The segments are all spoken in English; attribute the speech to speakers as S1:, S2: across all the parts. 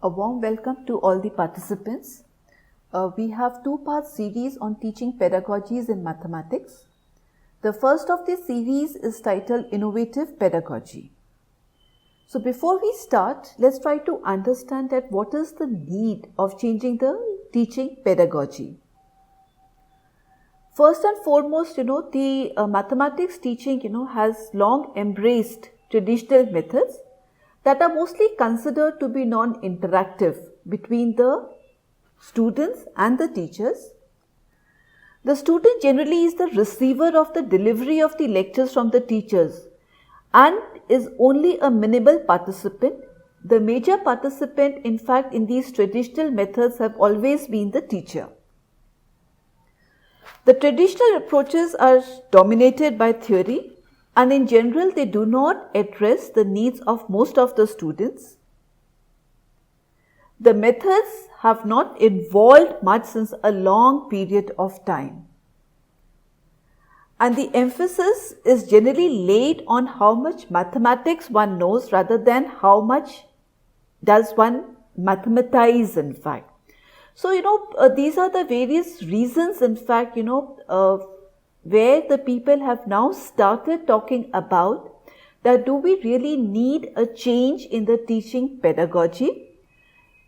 S1: A warm welcome to all the participants. We have two-part series on teaching pedagogies in mathematics. The first of this series is titled Innovative Pedagogy. So before we start, let's try to understand that what is the need of changing the teaching pedagogy. First and foremost, the mathematics teaching, has long embraced traditional methods that are mostly considered to be non-interactive between the students and the teachers. The student generally is the receiver of the delivery of the lectures from the teachers and is only a minimal participant. The major participant, in fact, in these traditional methods have always been the teacher. The traditional approaches are dominated by theory, and in general they do not address the needs of most of the students. The methods have not evolved much since a long period of time. And the emphasis is generally laid on how much mathematics one knows rather than how much does one mathematize, in fact. So, these are the various reasons, in fact, where the people have now started talking about that do we really need a change in the teaching pedagogy?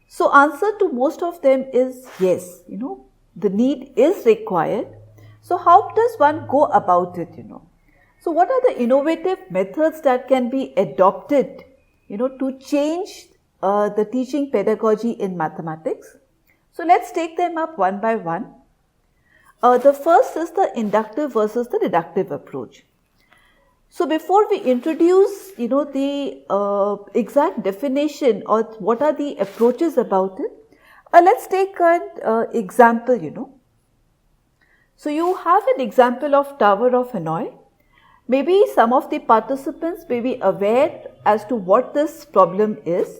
S1: So, answer to most of them is yes, the need is required. So, how does one go about it, So, what are the innovative methods that can be adopted, to change the teaching pedagogy in mathematics? So, let's take them up one by one. The first is the inductive versus the deductive approach. So, before we introduce, the exact definition or what are the approaches about it, let's take an example, So, you have an example of Tower of Hanoi. Maybe some of the participants may be aware as to what this problem is.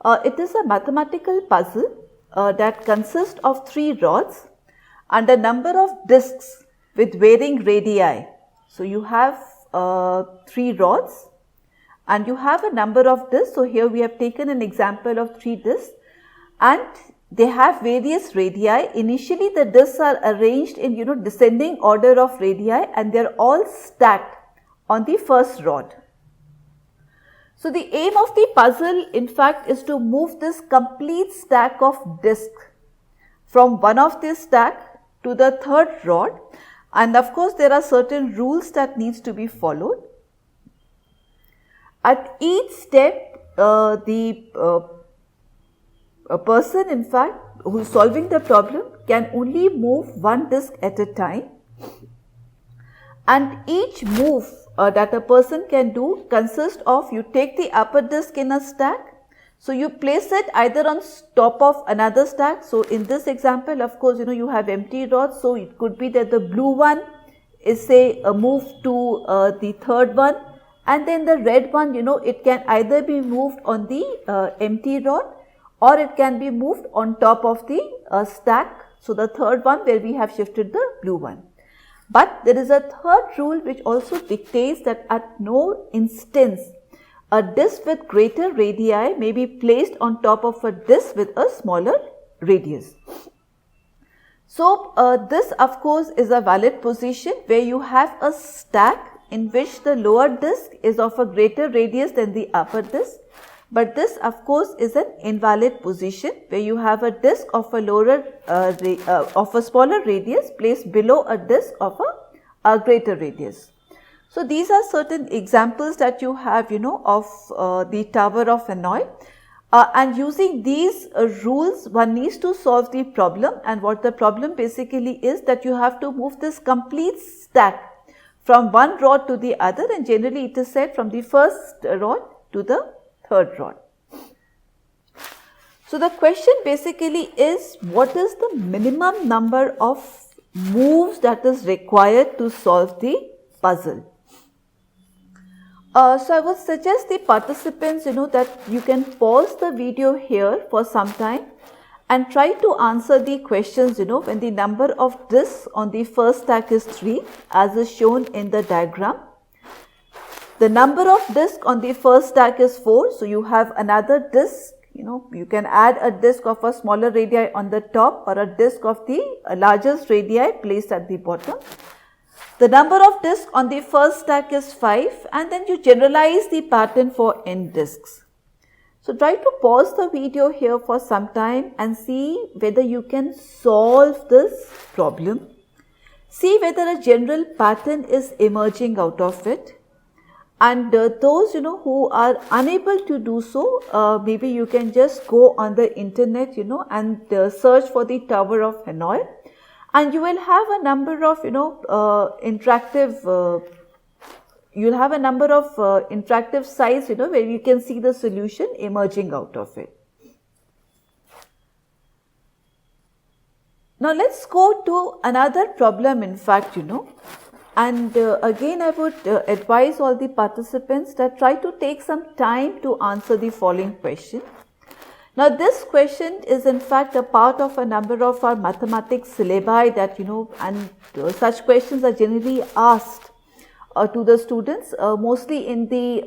S1: It is a mathematical puzzle that consists of 3 rods and a number of discs with varying radii. So, you have 3 rods and you have a number of discs. So, here we have taken an example of 3 discs and they have various radii. Initially, the discs are arranged in descending order of radii and they are all stacked on the first rod. So, the aim of the puzzle in fact is to move this complete stack of discs from one of this stack to the third rod, and of course, there are certain rules that needs to be followed. At each step, a person in fact who is solving the problem can only move one disc at a time, and each move that a person can do consists of you take the upper disc in a stack. So, you place it either on top of another stack. So, in this example, of course, you have empty rods. So, it could be that the blue one is say a move to the third one, and then the red one, it can either be moved on the empty rod or it can be moved on top of the stack. So, the third one where we have shifted the blue one. But there is a third rule which also dictates that at no instance a disc with greater radii may be placed on top of a disc with a smaller radius. So, this of course is a valid position where you have a stack in which the lower disc is of a greater radius than the upper disc. But this of course is an invalid position where you have a disc of a smaller radius placed below a disc of a greater radius. So, these are certain examples that you have of the Tower of Hanoi, and using these rules one needs to solve the problem, and what the problem basically is that you have to move this complete stack from one rod to the other, and generally it is said from the first rod to the third rod. So, the question basically is what is the minimum number of moves that is required to solve the puzzle. So, I would suggest the participants that you can pause the video here for some time and try to answer the questions when the number of discs on the first stack is 3 as is shown in the diagram. The number of discs on the first stack is 4. So, you have another disc you can add a disk of a smaller radii on the top or a disk of the largest radii placed at the bottom. The number of disks on the first stack is 5, and then you generalize the pattern for n disks. So try to pause the video here for some time and see whether you can solve this problem. See whether a general pattern is emerging out of it. And those who are unable to do so, maybe you can just go on the internet and search for the Tower of Hanoi, and you will have a number of interactive sites where you can see the solution emerging out of it. Now let's go to another problem, in fact, and again I would advise all the participants that try to take some time to answer the following question. Now this question is in fact a part of a number of our mathematics syllabi that and such questions are generally asked to the students, mostly in the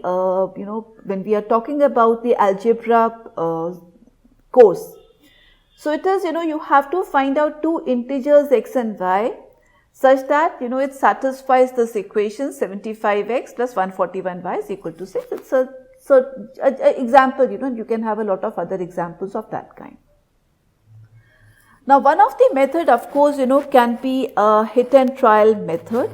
S1: when we are talking about the algebra course. So it is you have to find out two integers x and y such that it satisfies this equation 75x plus 141y is equal to 6. It's a example, you can have a lot of other examples of that kind. Now one of the method, of course, can be a hit and trial method,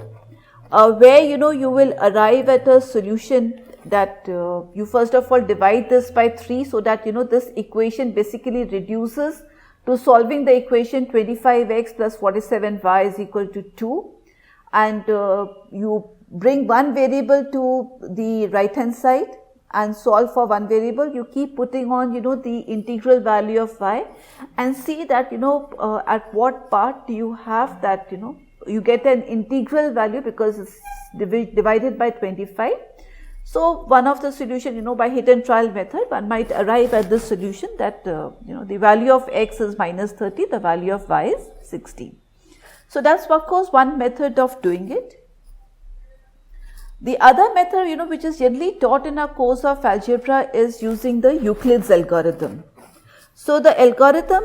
S1: where you will arrive at a solution that you first of all divide this by 3 so that this equation basically reduces to solving the equation 25x plus 47y is equal to 2, and you bring one variable to the right hand side and solve for one variable. You keep putting on the integral value of y and see that at what part do you have that you get an integral value because it's divided by 25. So one of the solution by hit and trial method one might arrive at this solution that the value of x is minus 30, the value of y is 16. So that's of course one method of doing it. The other method which is generally taught in our course of algebra is using the Euclid's algorithm. So the algorithm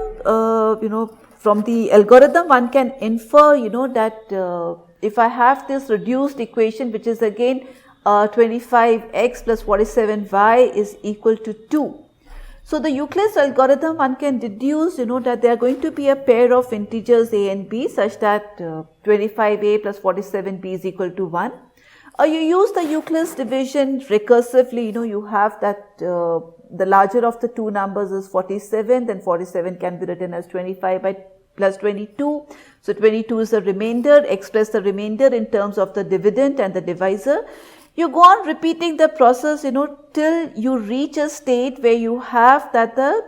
S1: from the algorithm one can infer that if I have this reduced equation which is again 25x plus 47y is equal to 2. So the Euclid's algorithm one can deduce that there are going to be a pair of integers a and b such that 25a plus 47b is equal to 1. You use the Euclid's division recursively, you have that the larger of the two numbers is 47, then 47 can be written as 25 by plus 22. So 22 is the remainder, express the remainder in terms of the dividend and the divisor. You go on repeating the process till you reach a state where you have that the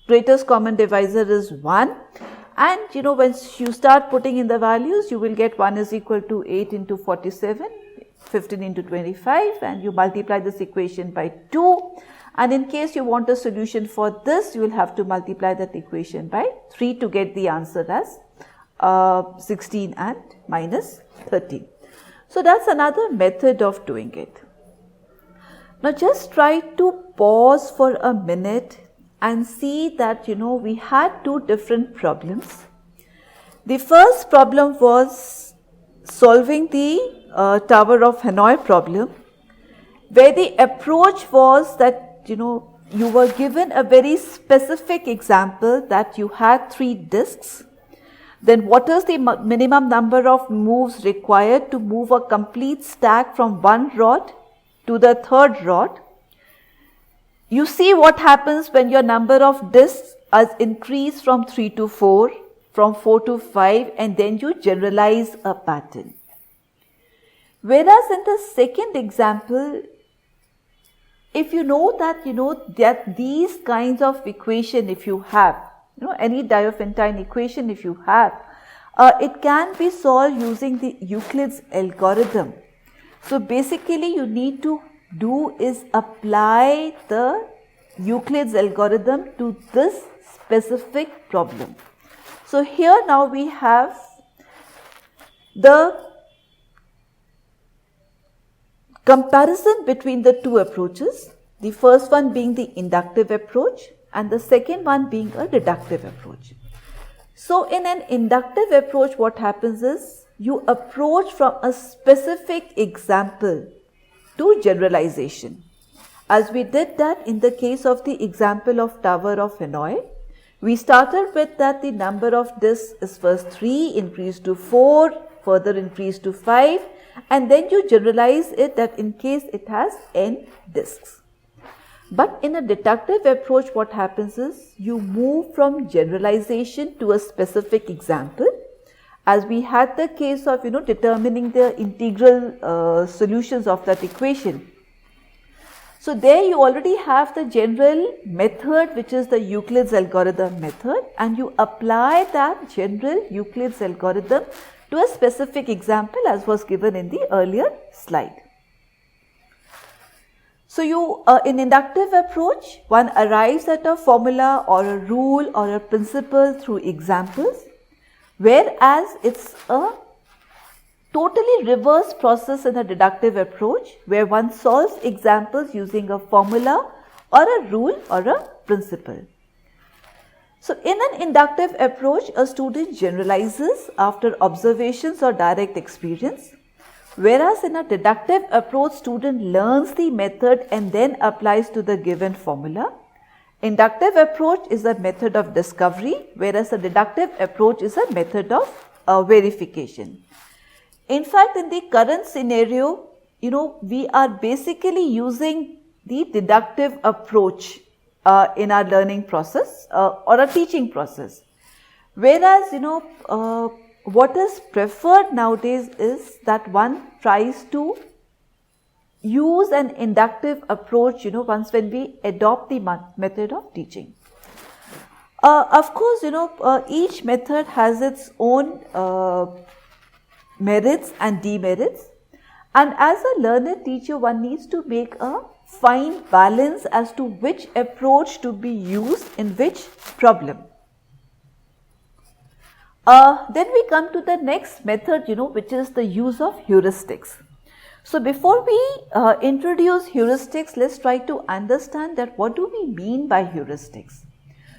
S1: greatest common divisor is 1, and once you start putting in the values you will get 1 is equal to 8 into 47, 15 into 25, and you multiply this equation by 2, and in case you want a solution for this you will have to multiply that equation by 3 to get the answer as 16 and minus 13. So that's another method of doing it. Now just try to pause for a minute and see that we had two different problems. The first problem was solving the Tower of Hanoi problem, where the approach was that you were given a very specific example that you had 3 disks. Then what is the minimum number of moves required to move a complete stack from one rod to the third rod? You see what happens when your number of disks is increased from 3 to 4, from 4 to 5, and then you generalize a pattern. Whereas in the second example, if you know that these kinds of equation, if you have any Diophantine equation, if you have, it can be solved using the Euclid's algorithm. So basically you need to do is apply the Euclid's algorithm to this specific problem. So here now we have the comparison between the two approaches. The first one being the inductive approach and the second one being a deductive approach. So in an inductive approach, what happens is you approach from a specific example to generalization. As we did that in the case of the example of Tower of Hanoi, we started with that the number of discs is first 3, increased to 4, further increased to 5, and then you generalize it that in case it has n discs. But in a deductive approach, what happens is you move from generalization to a specific example, as we had the case of determining the integral solutions of that equation. So there you already have the general method, which is the Euclid's algorithm method, and you apply that general Euclid's algorithm to a specific example as was given in the earlier slide. So you in inductive approach, one arrives at a formula or a rule or a principle through examples, whereas it's a totally reverse process in a deductive approach where one solves examples using a formula or a rule or a principle. So in an inductive approach, a student generalizes after observations or direct experience, whereas in a deductive approach, student learns the method and then applies to the given formula. Inductive approach is a method of discovery, whereas a deductive approach is a method of verification. In fact, in the current scenario, we are basically using the deductive approach in our learning process or a teaching process. Whereas, what is preferred nowadays is that one tries to use an inductive approach, once when we adopt the method of teaching. Of course, each method has its own merits and demerits, and as a learner teacher, one needs to make a fine balance as to which approach to be used in which problem. Then we come to the next method, which is the use of heuristics. So before we introduce heuristics, let's try to understand that what do we mean by heuristics.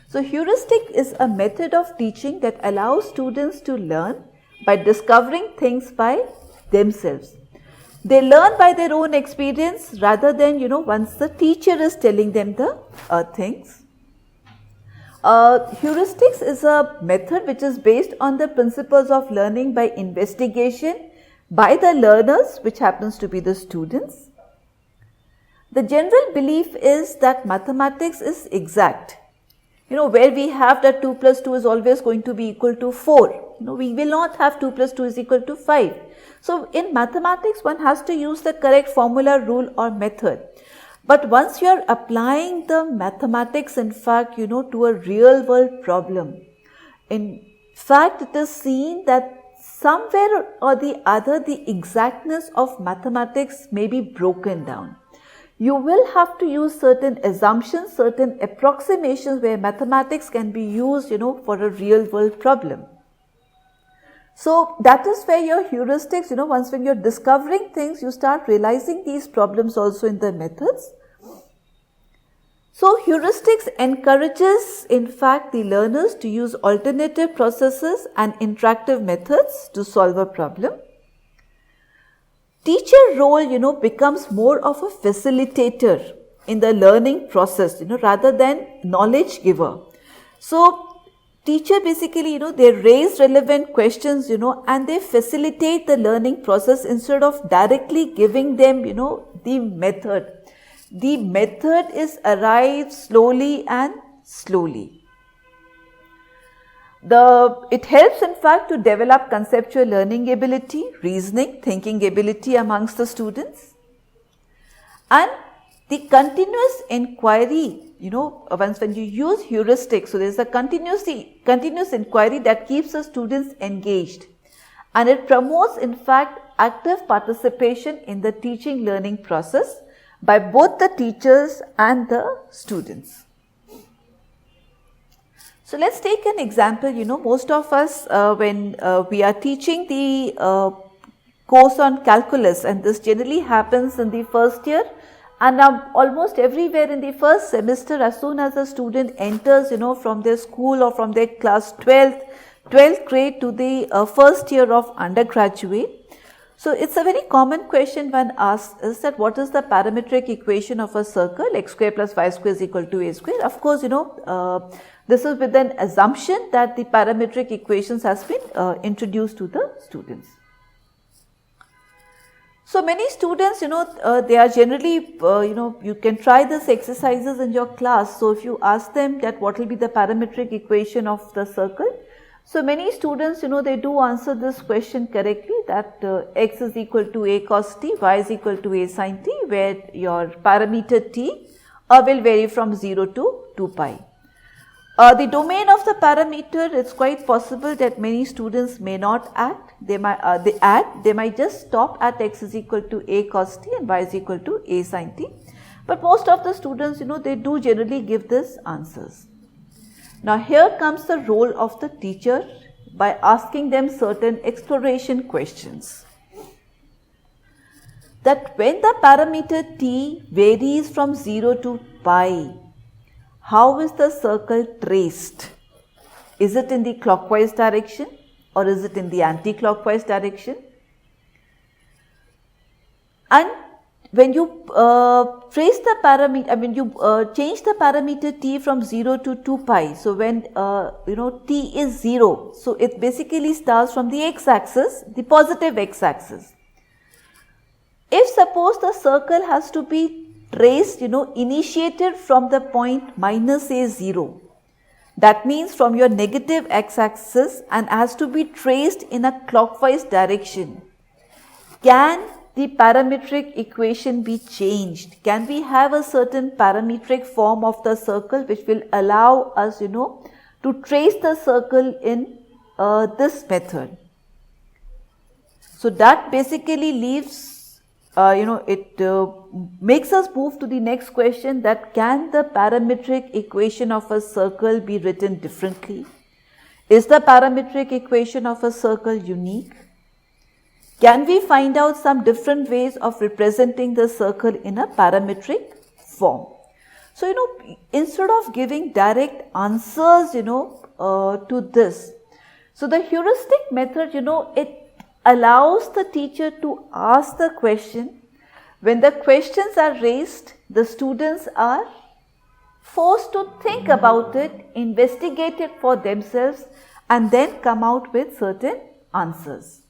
S1: So heuristic is a method of teaching that allows students to learn by discovering things by themselves. They learn by their own experience rather than, once the teacher is telling them the things. Heuristics is a method which is based on the principles of learning by investigation by the learners, which happens to be the students. The general belief is that mathematics is exact. Where we have that 2 plus 2 is always going to be equal to 4. We will not have 2 plus 2 is equal to 5. So in mathematics, one has to use the correct formula, rule or method. But once you are applying the mathematics, in fact, to a real world problem, in fact, it is seen that somewhere or the other, the exactness of mathematics may be broken down. You will have to use certain assumptions, certain approximations where mathematics can be used, for a real world problem. So that is where your heuristics, once when you're discovering things, you start realizing these problems also in the methods. So heuristics encourages, in fact, the learners to use alternative processes and interactive methods to solve a problem. Teacher role, becomes more of a facilitator in the learning process, rather than knowledge giver. So teacher basically, they raise relevant questions, and they facilitate the learning process instead of directly giving them, the method. The method is arrived slowly and slowly. It helps, in fact, to develop conceptual learning ability, reasoning, thinking ability amongst the students. And the continuous inquiry, once when you use heuristics, so there is a continuous inquiry that keeps the students engaged. And it promotes, in fact, active participation in the teaching learning process by both the teachers and the students. So let's take an example. Most of us, when we are teaching the course on calculus, and this generally happens in the first year And almost everywhere in the first semester, as soon as a student enters, from their school or from their class 12th grade to the first year of undergraduate. So it's a very common question when asked is that what is the parametric equation of a circle, x square plus y square is equal to a square. Of course, this is with an assumption that the parametric equations has been introduced to the students. So many students, they are generally, you can try this exercises in your class. So if you ask them that what will be the parametric equation of the circle, so many students, they do answer this question correctly, that x is equal to a cos t, y is equal to a sin t, where your parameter t will vary from 0 to 2 pi. The domain of the parameter, it's quite possible that many students may not add. They might just stop at x is equal to a cos t and y is equal to a sin t. But most of the students, they do generally give these answers. Now here comes the role of the teacher by asking them certain exploration questions. That when the parameter t varies from 0 to pi, how is the circle traced? Is it in the clockwise direction or is it in the anti-clockwise direction? And when you trace the parameter, you change the parameter t from 0 to 2 pi. So when t is 0, so it basically starts from the x-axis, the positive x-axis. If suppose the circle has to be traced, initiated from the point minus a 0, that means from your negative x-axis and has to be traced in a clockwise direction. Can the parametric equation be changed? Can we have a certain parametric form of the circle which will allow us, to trace the circle in this method? So that basically leaves, it makes us move to the next question, that can the parametric equation of a circle be written differently? Is the parametric equation of a circle unique? Can we find out some different ways of representing the circle in a parametric form? So, instead of giving direct answers, to this, so the heuristic method, it allows the teacher to ask the question. When the questions are raised, the students are forced to think about it, investigate it for themselves, and then come out with certain answers.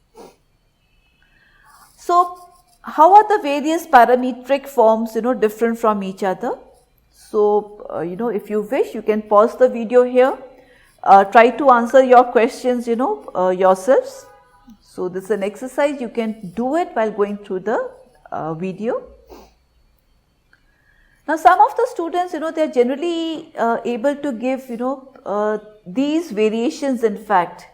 S1: So, how are the various parametric forms, different from each other? So, if you wish, you can pause the video here, try to answer your questions, yourselves. So, this is an exercise, you can do it while going through the video. Now, some of the students, they are generally able to give, these variations in fact.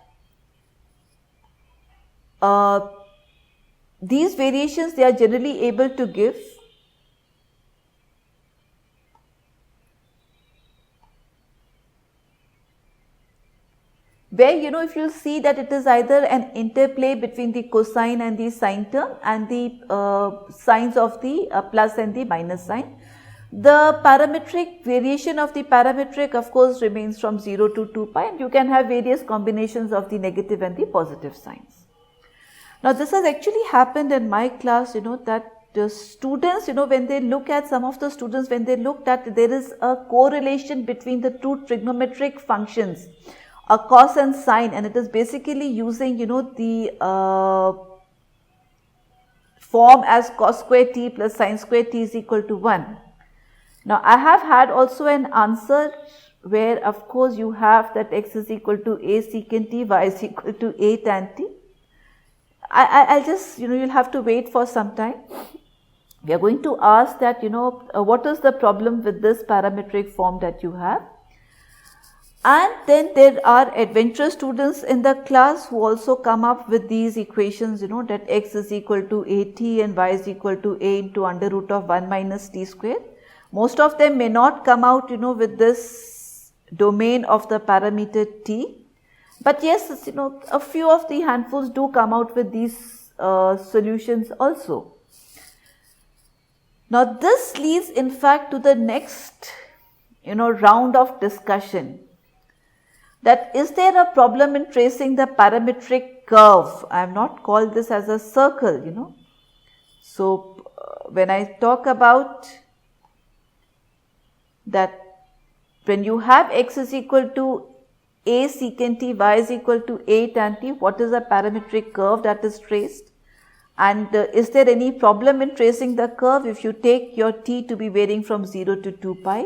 S1: These variations they are generally able to give. Where, if you see that it is either an interplay between the cosine and the sine term and the signs of the plus and the minus sign. The parametric variation of the parametric of course remains from 0 to 2 pi, and you can have various combinations of the negative and the positive signs. Now, this has actually happened in my class, that the students, when they look at some of the students, when they look at there is a correlation between the two trigonometric functions, a cos and sine, and it is basically using, the form as cos square t plus sine square t is equal to 1. Now, I have had also an answer where of course you have that x is equal to a secant t, y is equal to a tan t. I'll just, you'll have to wait for some time. We are going to ask that, what is the problem with this parametric form that you have? And then there are adventurous students in the class who also come up with these equations, that x is equal to at and y is equal to a into under root of 1 minus t square. Most of them may not come out, with this domain of the parameter t. But yes, a few of the handfuls do come out with these solutions also. Now this leads in fact to the next round of discussion, that is there a problem in tracing the parametric curve. I have not called this as a circle, So when I talk about that, when you have x is equal to a secant t, y is equal to a tan t, what is the parametric curve that is traced? And is there any problem in tracing the curve if you take your t to be varying from 0 to 2 pi?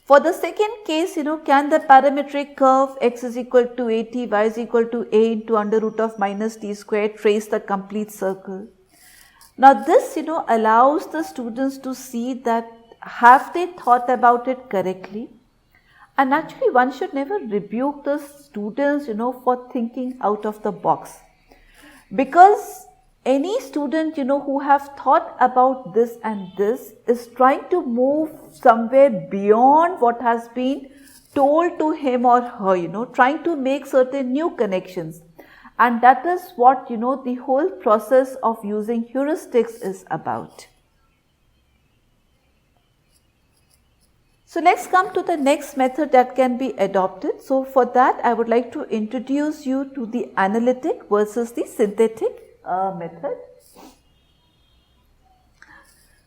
S1: For the second case, can the parametric curve x is equal to at, y is equal to a into under root of minus t squared trace the complete circle? Now this, allows the students to see that have they thought about it correctly? And actually one should never rebuke the students, for thinking out of the box. Because any student, who have thought about this and this is trying to move somewhere beyond what has been told to him or her, trying to make certain new connections. And that is what, the whole process of using heuristics is about. So let's come to the next method that can be adopted. So for that, I would like to introduce you to the analytic versus the synthetic method.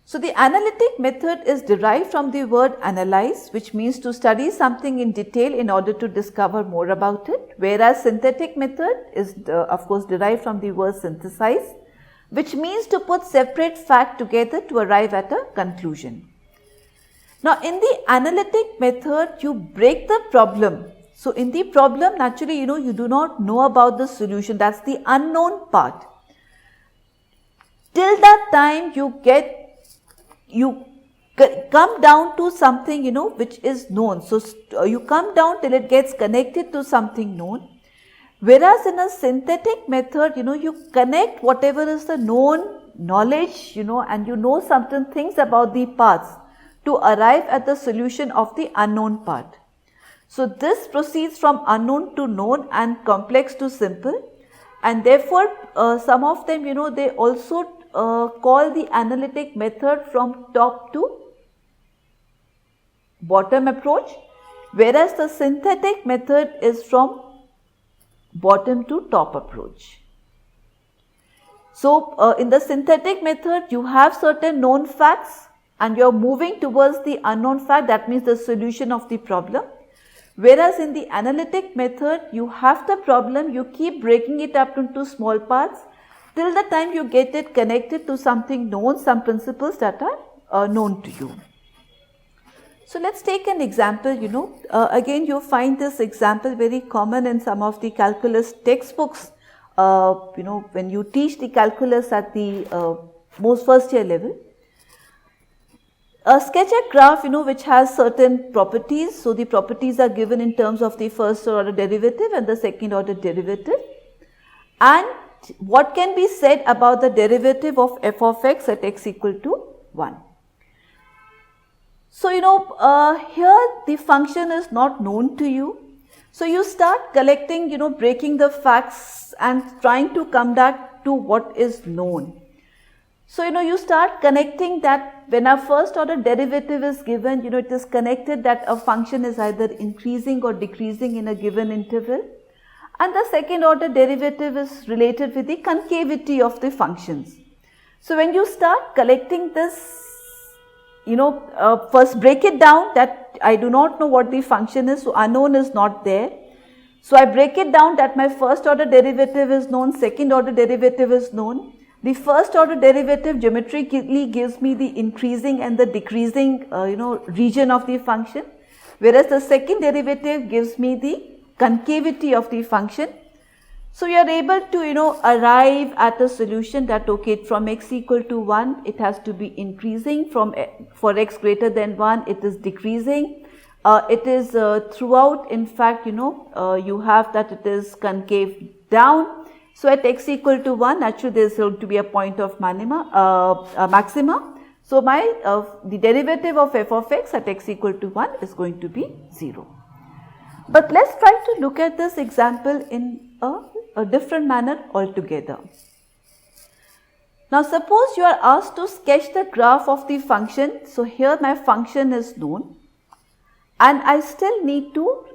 S1: So the analytic method is derived from the word analyze, which means to study something in detail in order to discover more about it, whereas synthetic method is of course derived from the word synthesize, which means to put separate fact together to arrive at a conclusion. Now in the analytic method, you break the problem. So in the problem, naturally, you do not know about the solution, that's the unknown part. Till that time you come down to something, which is known. So you come down till it gets connected to something known. Whereas in a synthetic method, you connect whatever is the known knowledge, and you know certain things about the paths to arrive at the solution of the unknown part. So this proceeds from unknown to known and complex to simple, and therefore some of them, they also call the analytic method from top to bottom approach, whereas the synthetic method is from bottom to top approach. So in the synthetic method, you have certain known facts and you are moving towards the unknown fact, that means the solution of the problem. Whereas in the analytic method, you have the problem, you keep breaking it up into small parts till the time you get it connected to something known, some principles that are known to you. So let's take an example, again you find this example very common in some of the calculus textbooks, when you teach the calculus at the most first year level. Sketch a graph, which has certain properties. So the properties are given in terms of the first order derivative and the second order derivative. And what can be said about the derivative of f of x at x equal to 1. So, here the function is not known to you. So you start collecting, breaking the facts and trying to come back to what is known. So, you start connecting that when a first order derivative is given, it is connected that a function is either increasing or decreasing in a given interval. And the second order derivative is related with the concavity of the functions. So when you start collecting this, first break it down that I do not know what the function is, so unknown is not there. So I break it down that my first order derivative is known, second order derivative is known. The first order derivative geometrically gives me the increasing and the decreasing, region of the function, whereas the second derivative gives me the concavity of the function. So you are able to, arrive at a solution that, okay, from x equal to 1, it has to be increasing, for x greater than 1, it is decreasing. It is throughout, in fact, you have that it is concave down. So at x equal to 1, naturally there is going to be a point of maxima. So the derivative of f of x at x equal to 1 is going to be 0. But let's try to look at this example in a different manner altogether. Now suppose you are asked to sketch the graph of the function. So here my function is known and I still need to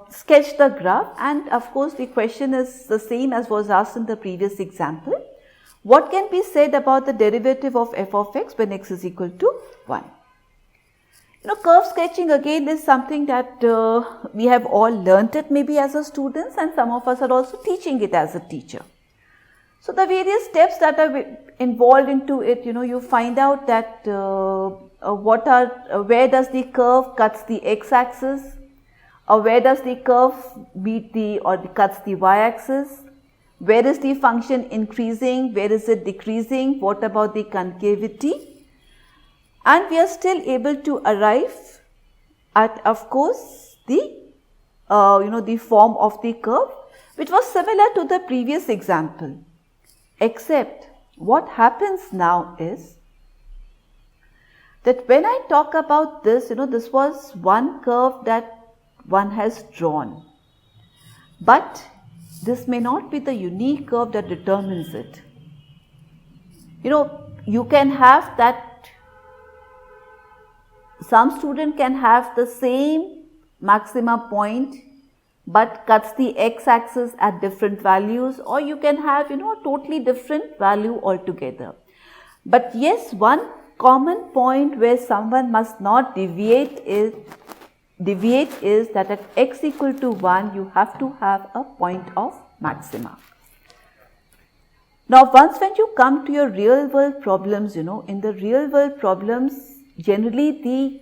S1: sketch the graph, and of course the question is the same as was asked in the previous example. What can be said about the derivative of f of x when x is equal to 1? Curve sketching again is something that we have all learnt it maybe as a students, and some of us are also teaching it as a teacher. So the various steps that are involved into it, you find out that where does the curve cuts the x-axis, or where does the curve meet cuts the y-axis, where is the function increasing, where is it decreasing, what about the concavity, and we are still able to arrive at, of course, the the form of the curve, which was similar to the previous example, except what happens now is that when I talk about this, this was one curve that one has drawn, but this may not be the unique curve that determines it. You can have that some student can have the same maxima point but cuts the x-axis at different values, or you can have a totally different value altogether. But yes, one common point where someone must not deviate is that at x equal to 1 you have to have a point of maxima. Now once when you come to your real world problems, in the real world problems generally the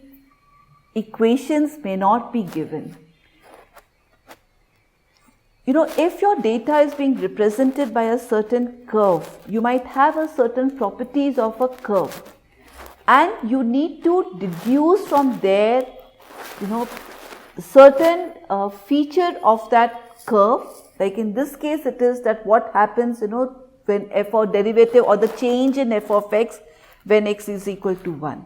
S1: equations may not be given. If your data is being represented by a certain curve, you might have a certain properties of a curve, and you need to deduce from there certain feature of that curve. Like in this case it is that what happens when f or derivative or the change in f of x when x is equal to 1.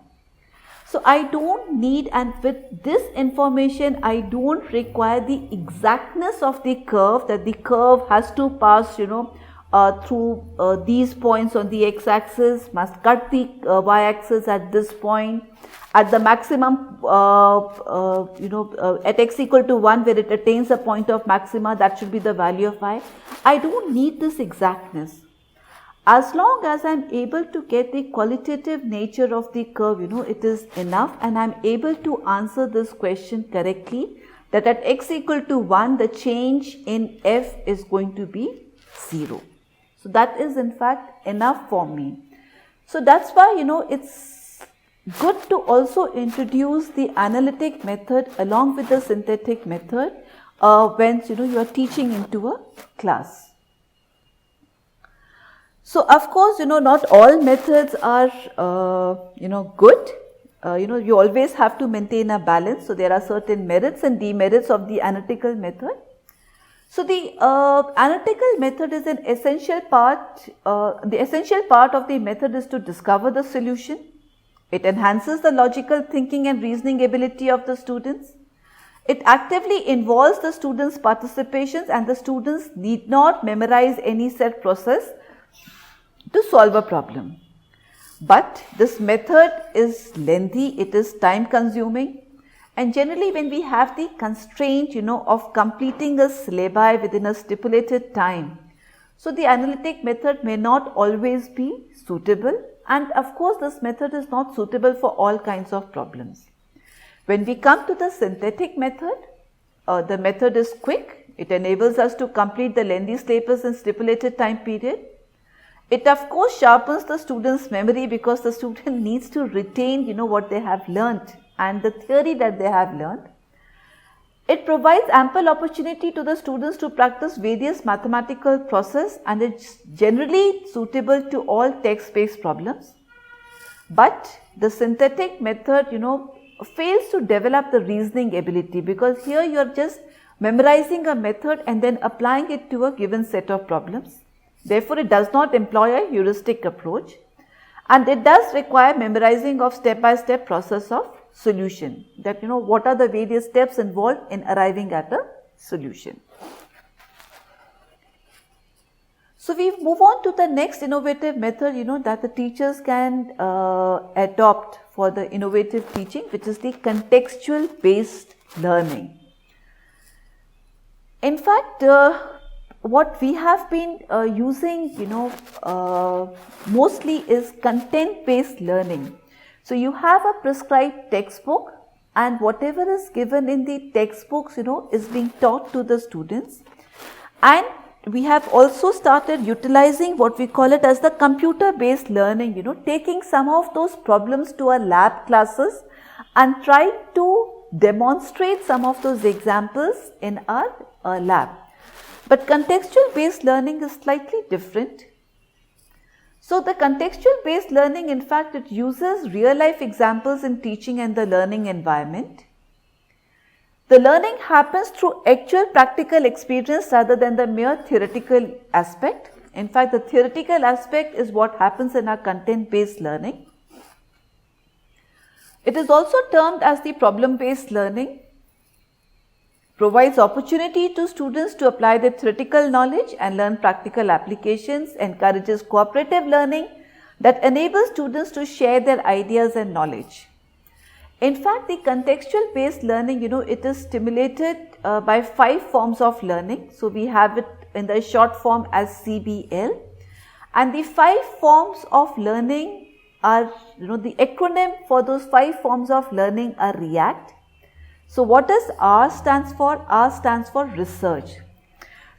S1: So I don't need, and with this information I don't require the exactness of the curve, that the curve has to pass through these points on the x-axis, must cut the y-axis at this point, at the maximum at x equal to 1 where it attains a point of maxima, that should be the value of y. I don't need this exactness. As long as I am able to get the qualitative nature of the curve, it is enough, and I am able to answer this question correctly, that at x equal to 1 the change in f is going to be 0. So that is in fact enough for me. So that's why it's good to also introduce the analytic method along with the synthetic method when you are teaching into a class. So of course, not all methods are, good. You always have to maintain a balance. So there are certain merits and demerits of the analytical method. So the analytical method is an essential part. The essential part of the method is to discover the solution. It enhances the logical thinking and reasoning ability of the students. It actively involves the students' participations, and the students need not memorize any set process to solve a problem. But this method is lengthy, it is time consuming, and generally when we have the constraint of completing a syllabi within a stipulated time, so the analytic method may not always be suitable, and of course this method is not suitable for all kinds of problems. When we come to the synthetic method, the method is quick, it enables us to complete the lengthy syllabus in stipulated time period. It of course sharpens the student's memory because the student needs to retain what they have learnt and the theory that they have learnt. It provides ample opportunity to the students to practice various mathematical process, and it's generally suitable to all text-based problems. But the synthetic method fails to develop the reasoning ability, because here you are just memorizing a method and then applying it to a given set of problems. Therefore, it does not employ a heuristic approach, and it does require memorizing of step-by-step process of solution, that what are the various steps involved in arriving at a solution. So we move on to the next innovative method, that the teachers can adopt for the innovative teaching, which is the contextual based learning. In fact, what we have been using, mostly is content based learning. So you have a prescribed textbook, and whatever is given in the textbooks, is being taught to the students. And we have also started utilizing what we call it as the computer based learning, taking some of those problems to our lab classes and trying to demonstrate some of those examples in our lab. But contextual based learning is slightly different. So the contextual based learning, in fact, it uses real life examples in teaching and the learning environment. The learning happens through actual practical experience rather than the mere theoretical aspect. In fact, the theoretical aspect is what happens in our content based learning. It is also termed as the problem based learning. Provides opportunity to students to apply their theoretical knowledge and learn practical applications, encourages cooperative learning that enables students to share their ideas and knowledge. In fact, the contextual based learning, it is stimulated by 5 forms of learning. So we have it in the short form as CBL, and the 5 forms of learning are, the acronym for those 5 forms of learning are REACT. So what does R stands for? R stands for research.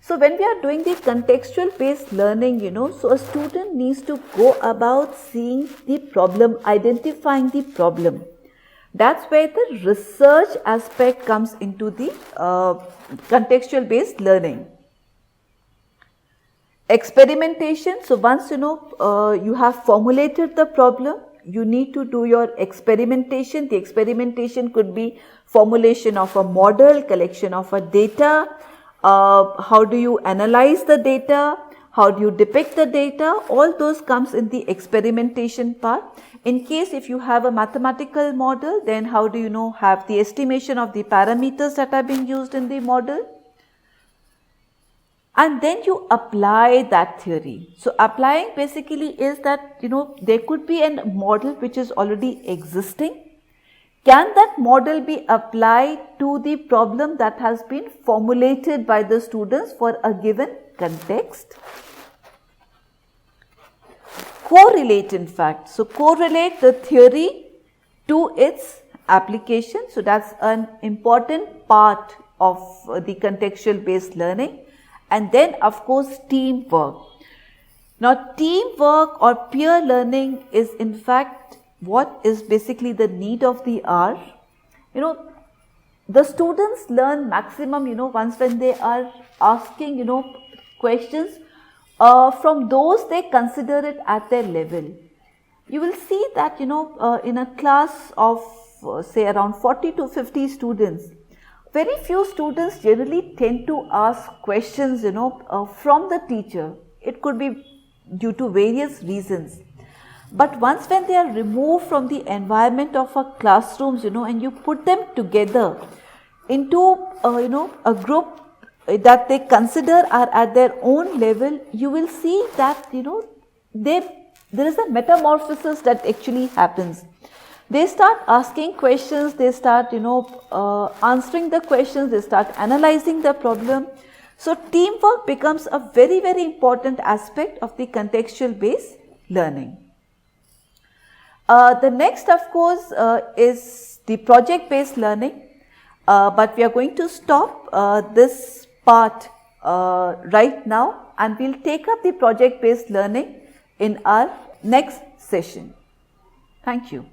S1: So when we are doing the contextual based learning, so a student needs to go about seeing the problem, identifying the problem. That's where the research aspect comes into the contextual based learning. Experimentation. So once you have formulated the problem, you need to do your experimentation. The experimentation could be formulation of a model, collection of a data, how do you analyze the data, how do you depict the data, all those comes in the experimentation part. In case if you have a mathematical model, then how do you have the estimation of the parameters that are being used in the model? And then you apply that theory. So applying basically is that, there could be a model which is already existing. Can that model be applied to the problem that has been formulated by the students for a given context? Correlate, in fact. So correlate the theory to its application. So that's an important part of the contextual based learning. And then of course teamwork. Now teamwork or peer learning is in fact what is basically the need of the hour. The students learn maximum, once when they are asking, questions from those they consider it at their level. You will see that, in a class of say around 40 to 50 students, very few students generally tend to ask questions, from the teacher. It could be due to various reasons. But once when they are removed from the environment of our classrooms, and you put them together into, a group that they consider are at their own level, you will see that, there is a metamorphosis that actually happens. They start asking questions, they start, answering the questions, they start analyzing the problem. So teamwork becomes a very, very important aspect of the contextual based learning. The next, of course, is the project based learning, but we are going to stop this part right now, and we'll take up the project based learning in our next session. Thank you.